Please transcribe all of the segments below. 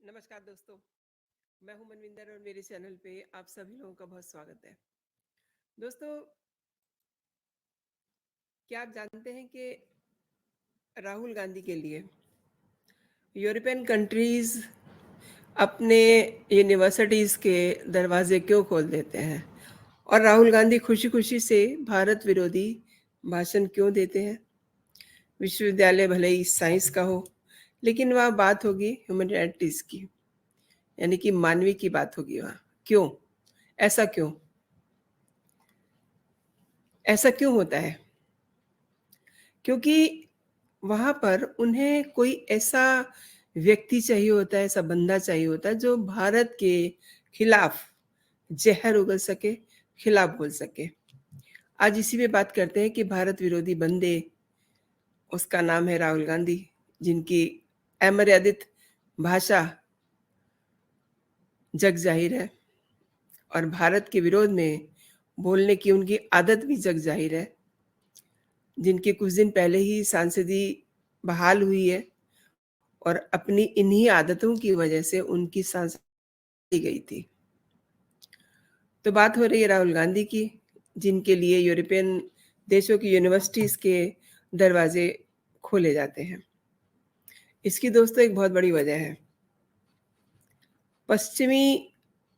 नमस्कार दोस्तों, मैं हूं मनविंदर और मेरे चैनल पे आप सभी लोगों का बहुत स्वागत है। दोस्तों, क्या आप जानते हैं कि राहुल गांधी के लिए यूरोपियन कंट्रीज अपने यूनिवर्सिटीज़ के दरवाजे क्यों खोल देते हैं और राहुल गांधी खुशी खुशी से भारत विरोधी भाषण क्यों देते हैं? विश्वविद्यालय भले ही साइंस का हो, लेकिन वह बात होगी ह्यूमैनिटीज़ की, यानी कि मानवीय की बात होगी वहाँ। क्यों? ऐसा क्यों? ऐसा क्यों होता है? क्योंकि वहाँ पर उन्हें कोई ऐसा व्यक्ति चाहिए होता है, ऐसा बंदा चाहिए होता है जो भारत के खिलाफ ज़हर उगल सके, खिलाफ बोल सके। आज इसी पे बात करते हैं कि भारत विरोधी बंदे, उसका नाम है राहुल गांधी, जिनकी अमर्यादित भाषा जग जाहिर है और भारत के विरोध में बोलने की उनकी आदत भी जग जाहिर है, जिनके कुछ दिन पहले ही सांसदी बहाल हुई है और अपनी इन्हीं आदतों की वजह से उनकी सांसदी गई थी। तो बात हो रही है राहुल गांधी की, जिनके लिए यूरोपियन देशों की यूनिवर्सिटीज़ के दरवाजे खोले जाते हैं। इसकी दोस्तों एक बहुत बड़ी वजह है। पश्चिमी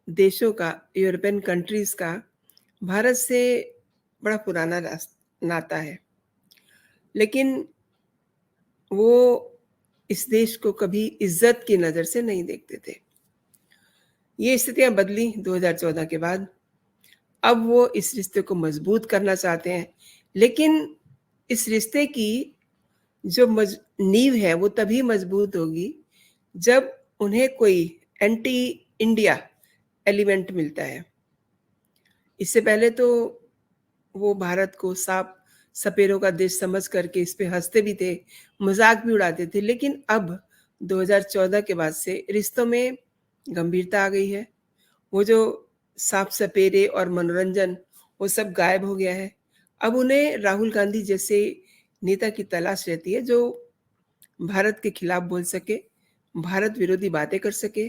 देशों का, यूरोपियन कंट्रीज़ का भारत से बड़ा पुराना नाता है, लेकिन वो इस देश को कभी इज्जत की नज़र से नहीं देखते थे। ये स्थितियाँ बदली 2014 के बाद। अब वो इस रिश्ते को मजबूत करना चाहते हैं, लेकिन इस रिश्ते की जो नींव है वो तभी मजबूत होगी जब उन्हें कोई एंटी इंडिया एलिमेंट मिलता है। इससे पहले तो वो भारत को सांप सपेरों का देश समझ करके इस पे हंसते भी थे, मजाक भी उड़ाते थे, लेकिन अब 2014 के बाद से रिश्तों में गंभीरता आ गई है। वो जो साफ सपेरे और मनोरंजन, वो सब गायब हो गया है। अब उन्हें राहुल गांधी जैसे नेता की तलाश रहती है जो भारत के खिलाफ बोल सके, भारत विरोधी बातें कर सके,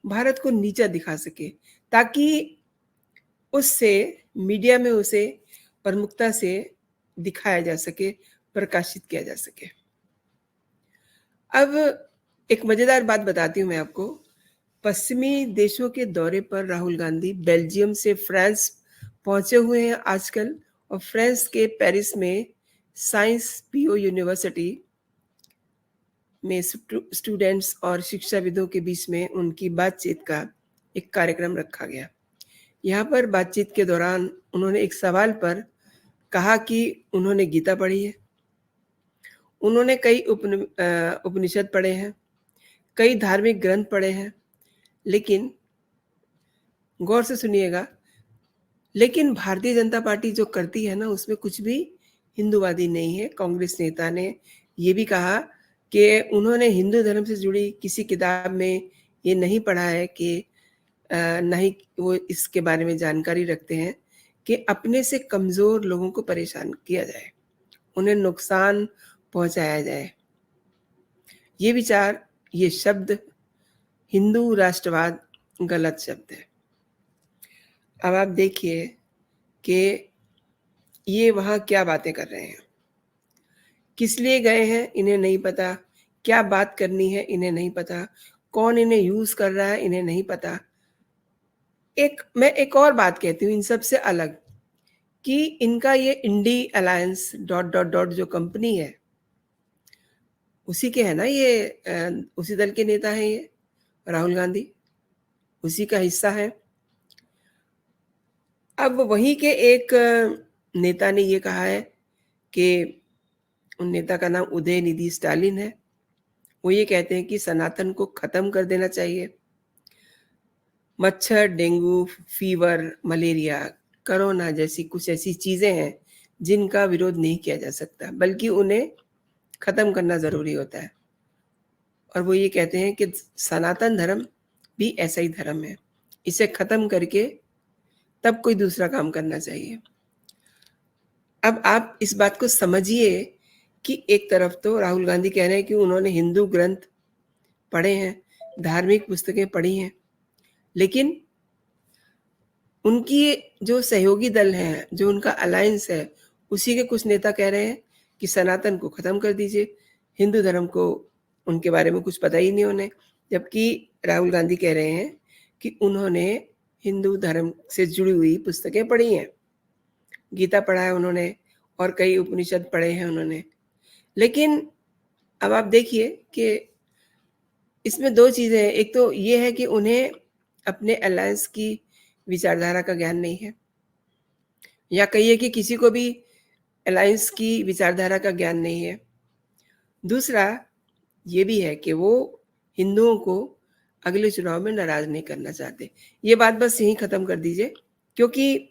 भारत को नीचा दिखा सके, ताकि उससे मीडिया में उसे प्रमुखता से दिखाया जा सके, प्रकाशित किया जा सके। अब एक मजेदार बात बताती हूँ मैं आपको। पश्चिमी देशों के दौरे पर राहुल गांधी बेल्जियम से फ्रांस पहुंचे हुए हैं आजकल, और फ्रांस के पेरिस में साइंस पीओ यूनिवर्सिटी में स्टूडेंट्स और शिक्षाविदों के बीच में उनकी बातचीत का एक कार्यक्रम रखा गया। यहाँ पर बातचीत के दौरान उन्होंने एक सवाल पर कहा कि उन्होंने गीता पढ़ी है, उन्होंने कई उपनिषद पढ़े हैं, कई धार्मिक ग्रंथ पढ़े हैं, लेकिन गौर से सुनिएगा, लेकिन भारतीय जनता पार्टी जो करती है ना, उसमें कुछ भी हिंदूवादी नहीं है। कांग्रेस नेता ने ये भी कहा कि उन्होंने हिंदू धर्म से जुड़ी किसी किताब में ये नहीं पढ़ा है कि ना ही वो इसके बारे में जानकारी रखते हैं कि अपने से कमज़ोर लोगों को परेशान किया जाए, उन्हें नुकसान पहुंचाया जाए। ये विचार, ये शब्द हिंदू राष्ट्रवाद गलत शब्द है। अब आप देखिए कि ये वहाँ क्या बातें कर रहे हैं, किस लिए गए हैं इन्हें नहीं पता, क्या बात करनी है इन्हें नहीं पता, कौन इन्हें यूज़ कर रहा है इन्हें नहीं पता। मैं एक और बात कहती हूँ इन सब से अलग, कि इनका ये INDI alliance dot dot dot जो कंपनी है, उसी के है ना ये, उसी दल के नेता हैं ये राहुल गांधी, उसी का हिस्सा है। अब वहीं के एक नेता ने ये कहा है कि उन नेता का नाम उदयनिधि स्टालिन है। वो ये कहते हैं कि सनातन को खत्म कर देना चाहिए। मच्छर, डेंगू, फीवर, मलेरिया, कोरोना जैसी कुछ ऐसी चीजें हैं जिनका विरोध नहीं किया जा सकता, बल्कि उन्हें खत्म करना जरूरी होता है। और वो ये कहते हैं कि सनातन धर्म भी ऐसा ही धर्म है, इसे खत्म करके तब कोई दूसरा काम करना चाहिए। अब आप इस बात को समझिए कि एक तरफ तो राहुल गांधी कह रहे हैं कि उन्होंने हिंदू ग्रंथ पढ़े हैं, धार्मिक पुस्तकें पढ़ी हैं, लेकिन उनकी जो सहयोगी दल हैं, जो उनका अलायंस है, उसी के कुछ नेता कह रहे हैं कि सनातन को खत्म कर दीजिए, हिंदू धर्म को उनके बारे में कुछ पता ही नहीं उन्हें। जबकि राहुल गांधी कह रहे हैं कि उन्होंने हिंदू धर्म से जुड़ी हुई पुस्तकें पढ़ी हैं, गीता पढ़ा है उन्होंने और कई उपनिषद पढ़े हैं उन्होंने। लेकिन अब आप देखिए कि इसमें 2 चीज़ें हैं, एक तो ये है कि उन्हें अपने अलायंस की विचारधारा का ज्ञान नहीं है, या कहिए कि किसी को भी अलायंस की विचारधारा का ज्ञान नहीं है। दूसरा ये भी है कि वो हिंदुओं को अगले चुनाव में नाराज़ नहीं करना चाहते। ये बात बस यहीं ख़त्म कर दीजिए, क्योंकि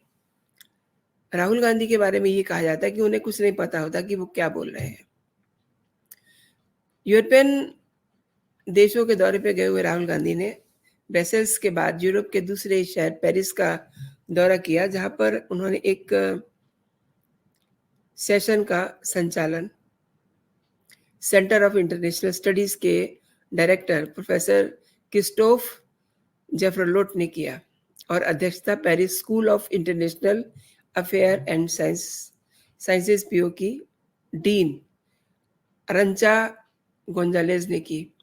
राहुल गांधी के बारे में ये कहा जाता है कि उन्हें कुछ नहीं पता होता कि वो क्या बोल रहे हैं। यूरोपियन देशों के दौरे पे गए हुए राहुल गांधी ने ब्रसेल्स के बाद यूरोप के दूसरे शहर पेरिस का दौरा किया, जहां पर उन्होंने एक सेशन का संचालन सेंटर ऑफ इंटरनेशनल स्टडीज के डायरेक्टर प्रोफेसर क्रिस्टोफ जेफरलोट ने किया और अध्यक्षता Paris school of international affair and sciences PO की डीन अरंचा गोंजालेज ने की।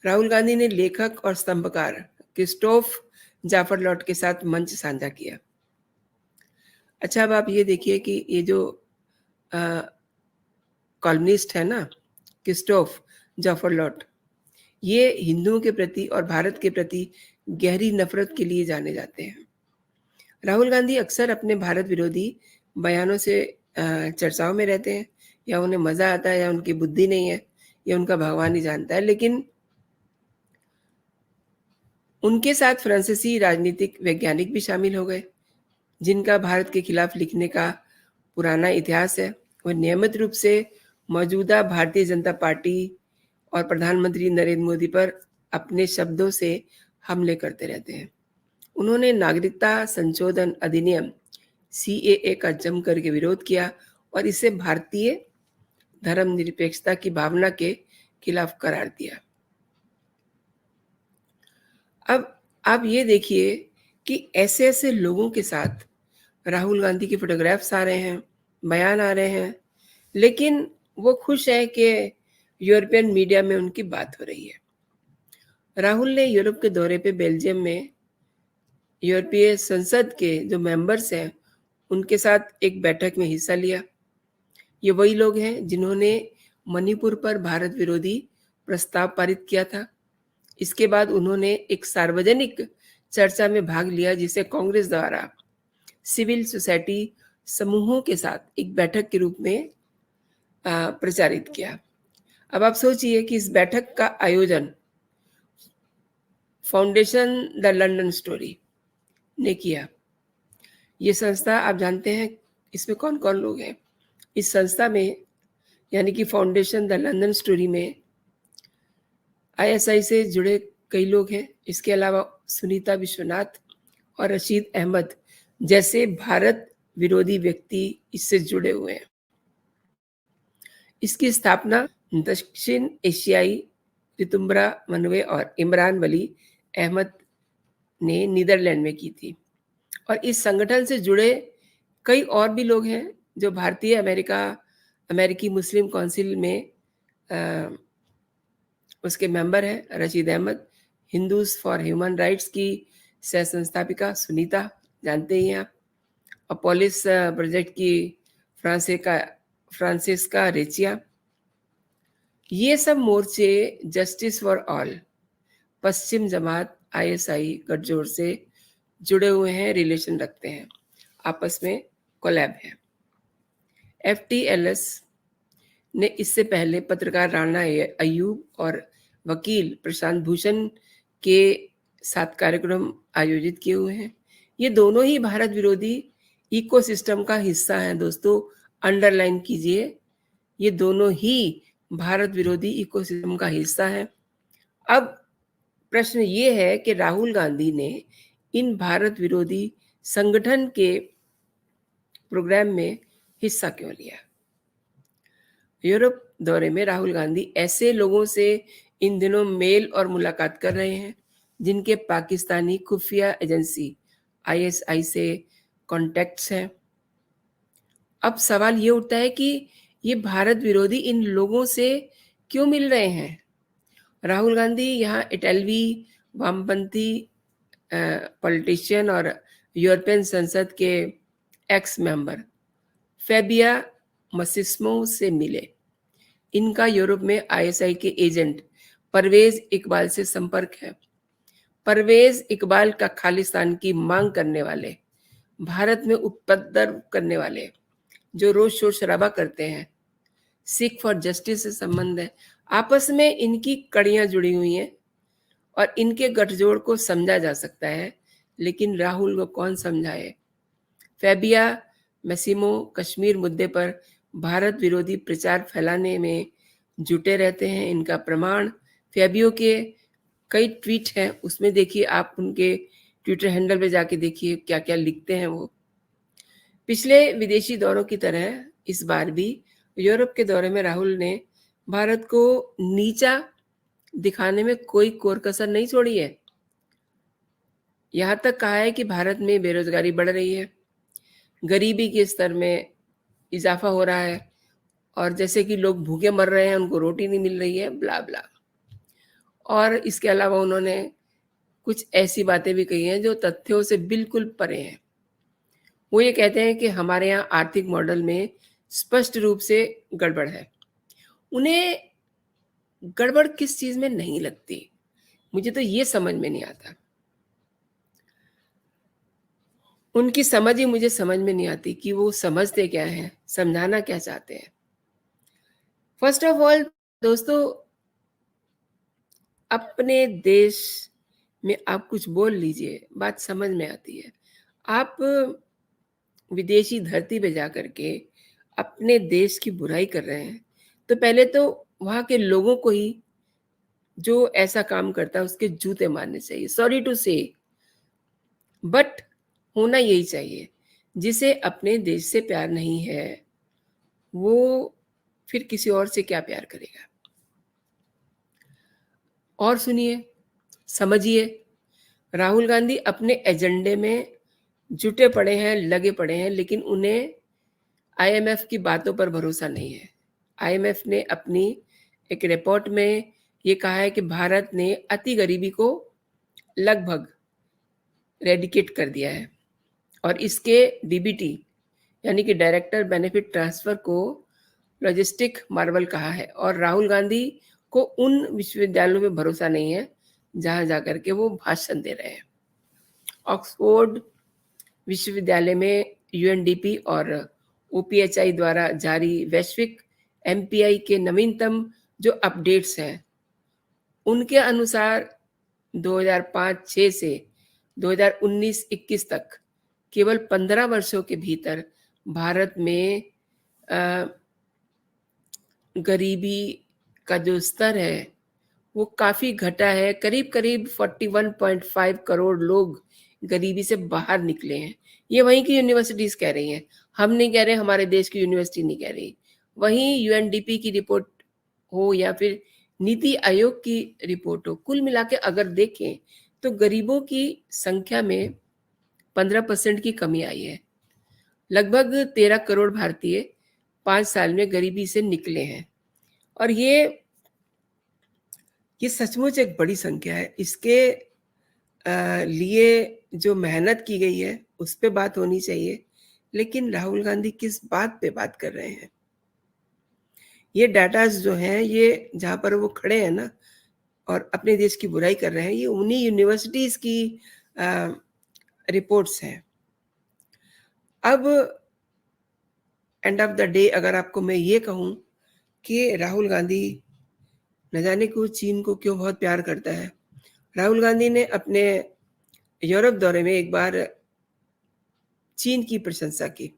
राहुल गांधी ने लेखक और स्तंभकार क्रिस्टोफ जाफरलॉट के साथ मंच साझा किया। अच्छा, अब आप ये देखिए कि ये जो कॉलमनिस्ट है ना क्रिस्टोफ जाफरलॉट, ये हिंदुओं के प्रति और भारत के प्रति गहरी नफरत के लिए जाने जाते हैं। राहुल गांधी अक्सर अपने भारत विरोधी बयानों से चर्चाओं में रहते हैं, या उन्हें मजा आता है, या उनकी बुद्धि नहीं है, या उनका भगवान ही जानता है। लेकिन उनके साथ फ्रांसीसी राजनीतिक वैज्ञानिक भी शामिल हो गए, जिनका भारत के खिलाफ लिखने का पुराना इतिहास है। वह नियमित रूप से मौजूदा भारतीय जनता पार्टी और प्रधानमंत्री नरेंद्र मोदी पर अपने शब्दों से हमले करते रहते हैं। उन्होंने नागरिकता संशोधन अधिनियम सीएए का जम करके विरोध किया और इसे भारतीय धर्मनिरपेक्षता की भावना के खिलाफ करार दिया। अब आप ये देखिए कि ऐसे ऐसे लोगों के साथ राहुल गांधी के फोटोग्राफ्स आ रहे हैं, बयान आ रहे हैं, लेकिन वो खुश है कि यूरोपियन मीडिया में उनकी बात हो रही है। राहुल ने यूरोप के दौरे पे बेल्जियम में यूरोपीय संसद के जो मेंबर्स हैं, उनके साथ एक बैठक में हिस्सा लिया। ये वही लोग हैं जिन्होंने मणिपुर पर भारत विरोधी प्रस्ताव पारित किया था। इसके बाद उन्होंने एक सार्वजनिक चर्चा में भाग लिया, जिसे कांग्रेस द्वारा सिविल सोसाइटी समूहों के साथ एक बैठक के रूप में प्रचारित किया। अब आप सोचिए कि इस बैठक का आयोजन फाउंडेशन द लंदन स्टोरी ने किया। ये संस्था, आप जानते हैं इसमें कौन कौन लोग हैं? इस संस्था में, यानी कि फाउंडेशन द लंदन स्टोरी में, आईएसआई से जुड़े कई लोग हैं। इसके अलावा सुनीता विश्वनाथ और रशीद अहमद जैसे भारत विरोधी व्यक्ति इससे जुड़े हुए हैं। इसकी स्थापना दक्षिण एशियाई रितुम्बरा मनवे और इमरान वली अहमद ने नीदरलैंड में की थी। और इस संगठन से जुड़े कई और भी लोग हैं जो भारतीय अमेरिकी मुस्लिम काउंसिल में उसके मेंबर हैं। Rashid Ahmed Hindus for Human Rights की सह संस्थापिका सुनीता, जानते ही हैं आप, अपोलिस प्रोजेक्ट की फ्रांसिस्का रेचिया। ये सब मोर्चे justice for all, Paschim Jamaat, ISI गठजोड़ से जुड़े हुए हैं, रिलेशन रखते हैं, आपस में कोलैब है। एफटीएलएस ने इससे पहले पत्रकार राणा अयूब और वकील प्रशांत भूषण के साथ कार्यक्रम आयोजित किए हुए हैं। ये दोनों ही भारत विरोधी इकोसिस्टम का हिस्सा हैं दोस्तों, अंडरलाइन कीजिए, ये दोनों ही भारत विरोधी इकोसिस्टम का हिस्सा है। अब प्रश्न ये है कि राहुल गांधी ने इन भारत विरोधी संगठन के प्रोग्राम में हिस्सा क्यों लिया? यूरोप दौरे में राहुल गांधी ऐसे लोगों से इन दिनों मेल और मुलाकात कर रहे हैं, जिनके पाकिस्तानी खुफिया एजेंसी आईएसआई से कॉन्टैक्ट्स हैं। अब सवाल ये उठता है कि ये भारत विरोधी इन लोगों से क्यों मिल रहे हैं? राहुल गांधी यहाँ इटालवी वामपंथी पॉलिटिशियन और यूरोपियन संसद के एक्स मेंबर फेबिया मसिस्मो से मिले। इनका यूरोप में आईएसआई के एजेंट परवेज इकबाल से संपर्क है। परवेज इकबाल का खालिस्तान की मांग करने वाले, भारत में उपद्रव करने वाले, जो रोज शोर शराबा करते हैं, सिख फॉर जस्टिस से संबंध है। आपस में इनकी कड़ियां जुड़ी हुई हैं और इनके गठजोड़ को समझा जा सकता है, लेकिन राहुल को कौन समझाए? फेबिया मैसिमो कश्मीर मुद्दे पर भारत विरोधी प्रचार फैलाने में जुटे रहते हैं। इनका प्रमाण फेबियो के कई ट्वीट हैं, उसमें देखिए, आप उनके ट्विटर हैंडल पे जाके देखिए क्या क्या लिखते हैं वो। पिछले विदेशी दौरों की तरह इस बार भी यूरोप के दौरे में राहुल ने भारत को नीचा दिखाने में कोई कोर कसर नहीं छोड़ी है। यहाँ तक कहा है कि भारत में बेरोजगारी बढ़ रही है, गरीबी के स्तर में इजाफा हो रहा है, और जैसे कि लोग भूखे मर रहे हैं, उनको रोटी नहीं मिल रही है, ब्ला ब्ला। और इसके अलावा उन्होंने कुछ ऐसी बातें भी कही हैं जो तथ्यों से बिल्कुल परे हैं। वो ये कहते हैं कि हमारे यहाँ आर्थिक मॉडल में स्पष्ट रूप से गड़बड़ है। उन्हें गड़बड़ किस चीज में नहीं लगती, मुझे तो ये समझ में नहीं आता। उनकी समझ ही मुझे समझ में नहीं आती कि वो समझते क्या हैं, समझाना क्या चाहते हैं। फर्स्ट ऑफ ऑल दोस्तों, अपने देश में आप कुछ बोल लीजिए, बात समझ में आती है। आप विदेशी धरती पे जा करके अपने देश की बुराई कर रहे हैं, तो पहले तो वहाँ के लोगों को ही, जो ऐसा काम करता है, उसके जूते मारने चाहिए। सॉरी टू से, बट होना यही चाहिए। जिसे अपने देश से प्यार नहीं है, वो फिर किसी और से क्या प्यार करेगा? और सुनिए, समझिए, राहुल गांधी अपने एजेंडे में जुटे पड़े हैं, लगे पड़े हैं, लेकिन उन्हें आईएमएफ की बातों पर भरोसा नहीं है। आईएमएफ ने अपनी एक रिपोर्ट में ये कहा है कि भारत ने अति गरीबी को लगभग रेडिकेट कर दिया है, और इसके डीबीटी यानी कि डायरेक्टर बेनिफिट ट्रांसफर को लॉजिस्टिक मार्वल कहा है। और राहुल गांधी को उन विश्वविद्यालयों में भरोसा नहीं है जहां जाकर के वो भाषण दे रहे हैं। ऑक्सफोर्ड विश्वविद्यालय में यूएनडीपी और ओपीएचआई द्वारा जारी वैश्विक एमपीआई के नवीनतम जो अपडेट्स हैं, उनके अनुसार 2005-6 से 2019-21 तक केवल 15 वर्षों के भीतर भारत में गरीबी का जो स्तर है वो काफ़ी घटा है। करीब करीब 41.5 करोड़ लोग गरीबी से बाहर निकले हैं। ये वहीं की यूनिवर्सिटीज़ कह रही हैं, हम नहीं कह रहे, हमारे देश की यूनिवर्सिटी नहीं कह रही। वहीं यूएनडीपी की रिपोर्ट हो या फिर नीति आयोग की रिपोर्ट हो, कुल मिला के अगर देखें तो गरीबों की संख्या में 15% की कमी आई है। लगभग 13 करोड़ भारतीय 5 साल में गरीबी से निकले हैं, और ये सचमुच एक बड़ी संख्या है। इसके लिए जो मेहनत की गई है उस पे बात होनी चाहिए, लेकिन राहुल गांधी किस बात पे बात कर रहे हैं? ये डाटाज जो हैं, ये जहाँ पर वो खड़े हैं ना और अपने देश की बुराई कर रहे हैं, ये उन्हीं यूनिवर्सिटीज की रिपोर्ट्स हैं। अब एंड ऑफ द डे अगर आपको मैं ये कहूँ कि राहुल गांधी न जाने को चीन को क्यों बहुत प्यार करता है। राहुल गांधी ने अपने यूरोप दौरे में एक बार चीन की प्रशंसा की,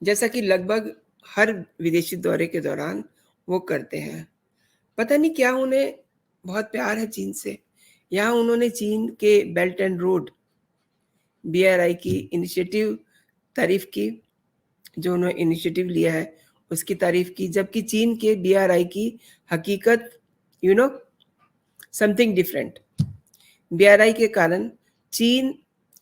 जैसा कि लगभग हर विदेशी दौरे के दौरान वो करते हैं। पता नहीं क्या उन्हें बहुत प्यार है चीन से। यहाँ उन्होंने चीन के बेल्ट एंड रोड बीआरआई की इनिशिएटिव तारीफ की, जो उन्होंने इनिशिएटिव लिया है उसकी तारीफ की, जबकि चीन के बीआरआई की हकीकत you know, something different. BRI के कारण चीन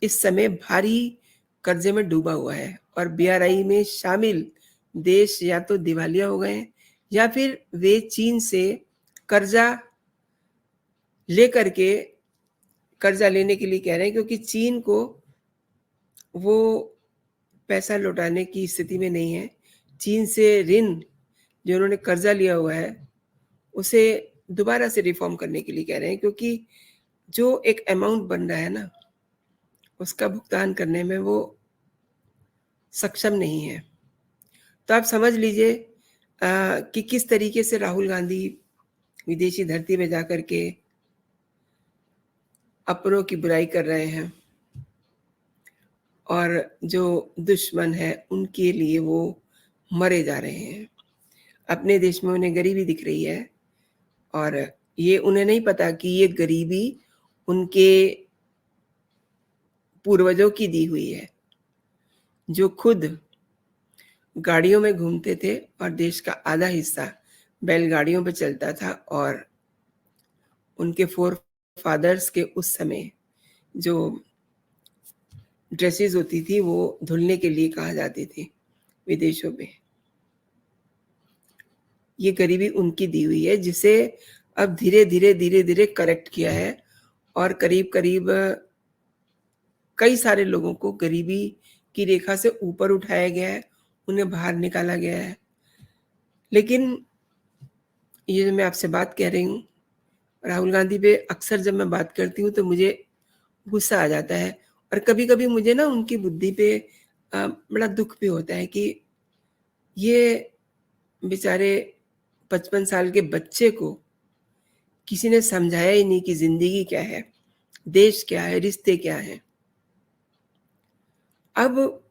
इस समय भारी कर्जे में डूबा हुआ है और बीआरआई में शामिल देश या तो दिवालिया हो गए हैं या फिर वे चीन से कर्जा लेकर के कर्जा लेने के लिए कह रहे हैं, क्योंकि चीन को वो पैसा लौटाने की स्थिति में नहीं है। चीन से ऋण जो उन्होंने कर्जा लिया हुआ है उसे दोबारा से रिफॉर्म करने के लिए कह रहे हैं, क्योंकि जो एक अमाउंट बन रहा है ना, उसका भुगतान करने में वो सक्षम नहीं है। तो आप समझ लीजिए कि किस तरीके से राहुल गांधी विदेशी धरती पे जाकर के अपनों की बुराई कर रहे हैं और जो दुश्मन है उनके लिए वो मरे जा रहे हैं। अपने देश में उन्हें गरीबी दिख रही है और ये उन्हें नहीं पता कि ये गरीबी उनके पूर्वजों की दी हुई है, जो खुद गाड़ियों में घूमते थे और देश का आधा हिस्सा बैलगाड़ियों पर चलता था और उनके फोर फादर्स के उस समय जो ड्रेसेस होती थी वो धुलने के लिए कहा जाती थी विदेशों में। ये गरीबी उनकी दी हुई है, जिसे अब धीरे धीरे करेक्ट किया है और करीब करीब कई सारे लोगों को गरीबी की रेखा से ऊपर उठाया गया है, उन्हें बाहर निकाला गया है। लेकिन ये जो मैं आपसे बात कह रही हूँ, राहुल गांधी पे अक्सर जब मैं बात करती हूँ तो मुझे गुस्सा आ जाता है और कभी कभी मुझे ना उनकी बुद्धि पे बड़ा दुख भी होता है कि ये बेचारे 55 साल के बच्चे को किसी ने समझाया ही नहीं कि जिंदगी क्या है, देश क्या है, रिश्ते क्या है। अब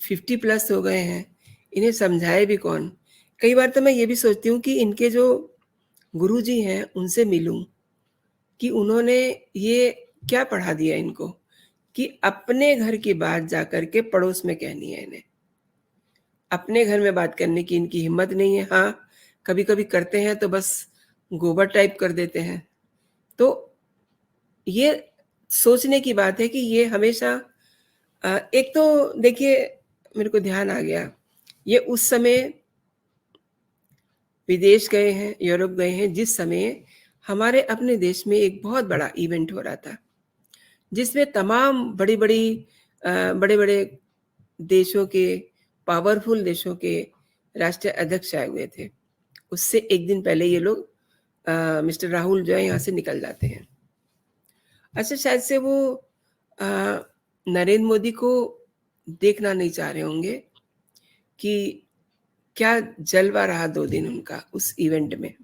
50+ हो गए हैं, इन्हें समझाए भी कौन। कई बार तो मैं ये भी सोचती हूँ कि इनके जो गुरुजी हैं उनसे मिलूं कि उन्होंने ये क्या पढ़ा दिया इनको कि अपने घर की बात जाकर के पड़ोस में कहनी है। इन्हें अपने घर में बात करने की इनकी हिम्मत नहीं है। हाँ, कभी कभी करते हैं तो बस गोबर टाइप कर देते हैं। तो ये सोचने की बात है कि ये हमेशा एक तो देखिए, मेरे को ध्यान आ गया, ये उस समय विदेश गए हैं, यूरोप गए हैं, जिस समय हमारे अपने देश में एक बहुत बड़ा इवेंट हो रहा था, जिसमें तमाम बड़ी बड़ी बड़े बड़े देशों के, पावरफुल देशों के राष्ट्रीय अध्यक्ष आए हुए थे। उससे एक दिन पहले ये लोग मिस्टर राहुल जो है यहाँ से निकल जाते हैं। अच्छा, शायद से वो नरेंद्र मोदी को देखना नहीं चाह रहे होंगे कि क्या जलवा रहा 2 दिन उनका उस इवेंट में।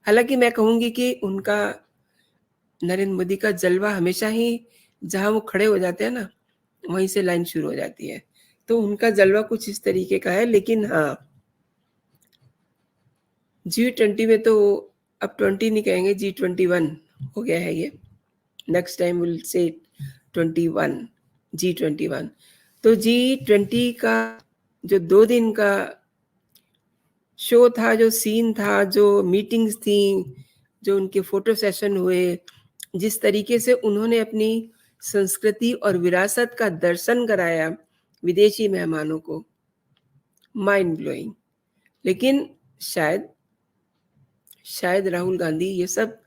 हालांकि मैं कहूंगी कि उनका, नरेंद्र मोदी का जलवा हमेशा ही जहां वो खड़े हो जाते हैं ना, वहीं से लाइन शुरू हो जाती है। तो उनका जलवा कुछ इस तरीके का है। लेकिन हाँ, G20 में तो अब 20 नहीं कहेंगे, G21 हो गया है ये। Next time will say 21, G21। तो G20 का जो 2 दिन का शो था, जो सीन था, जो मीटिंग्स थी, जो उनके फोटो सेशन हुए, जिस तरीके से उन्होंने अपनी संस्कृति और विरासत का दर्शन कराया विदेशी मेहमानों को, माइंड ब्लोइंग। लेकिन शायद राहुल गांधी ये सब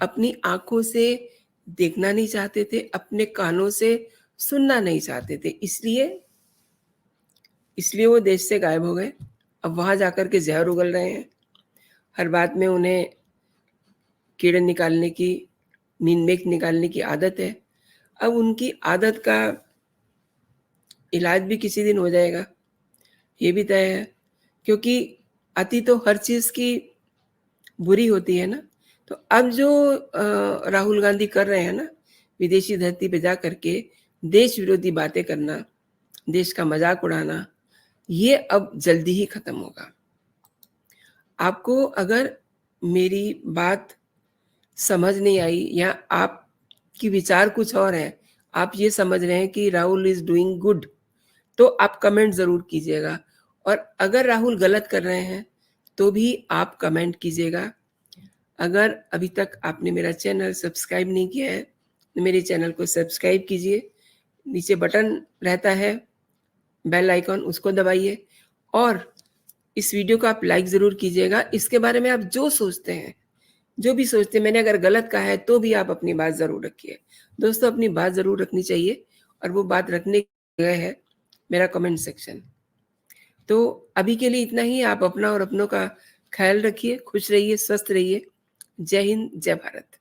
अपनी आंखों से देखना नहीं चाहते थे, अपने कानों से सुनना नहीं चाहते थे, इसलिए वो देश से गायब हो गए। अब वहां जाकर के जहर उगल रहे हैं। हर बात में उन्हें कीड़े निकालने की, मीनमेट निकालने की आदत है। अब उनकी आदत का इलाज भी किसी दिन हो जाएगा, ये भी तय है, क्योंकि अति तो हर चीज की बुरी होती है ना। तो अब जो राहुल गांधी कर रहे हैं ना, विदेशी धरती पे जा करके देश विरोधी बातें करना, देश का मजाक उड़ाना, ये अब जल्दी ही खत्म होगा। आपको अगर मेरी बात समझ नहीं आई या आपकी विचार कुछ और है, आप ये समझ रहे हैं कि राहुल इज डूइंग गुड, तो आप कमेंट जरूर कीजिएगा। और अगर राहुल गलत कर रहे हैं तो भी आप कमेंट कीजिएगा। अगर अभी तक आपने मेरा चैनल सब्सक्राइब नहीं किया है, तो मेरे चैनल को सब्सक्राइब कीजिए। नीचे बटन रहता है, बेल आइकॉन, उसको दबाइए और इस वीडियो को आप लाइक ज़रूर कीजिएगा। इसके बारे में आप जो सोचते हैं, जो भी सोचते हैं, मैंने अगर गलत कहा है तो भी आप अपनी बात ज़रूर रखिए। दोस्तों, अपनी बात ज़रूर रखनी चाहिए और वो बात रखने की जगह है मेरा कमेंट सेक्शन। तो अभी के लिए इतना ही। आप अपना और अपनों का ख़्याल रखिए, खुश रहिए, स्वस्थ रहिए। जय हिंद, जय भारत।